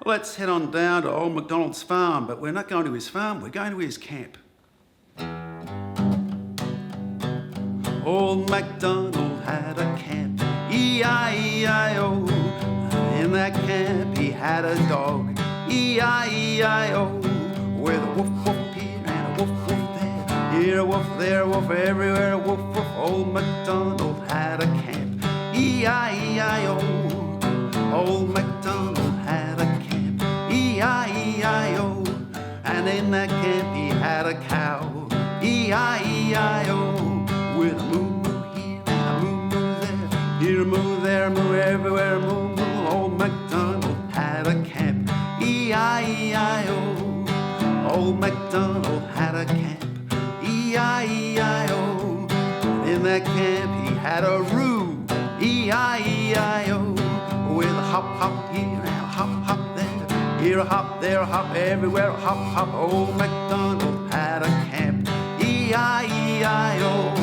Let's head on down to old MacDonald's farm, but we're not going to his farm, we're going to his camp. Old MacDonald had a camp, E-I-E-I-O. In that camp he had a dog, E-I-E-I-O. With a woof woof here and a woof woof there, here a woof, there a woof, everywhere a woof woof. Old MacDonald had a camp, E-I-E-I-O. Old MacDonald had a camp, E-I-E-I-O. And in that camp he had a cow, E-I-E-I-O. With a moo-moo here and a moo-moo there, here a moo, there a moo, everywhere a moo-moo. Old MacDonald had a camp, E-I-E-I-O. Old MacDonald had a camp, E-I-E-I-O. In that camp he had a roo, E-I-E-I-O. With a hop hop here and a hop hop there, here a hop, there a hop, everywhere a hop hop. Old MacDonald had a camp, E-I-E-I-O.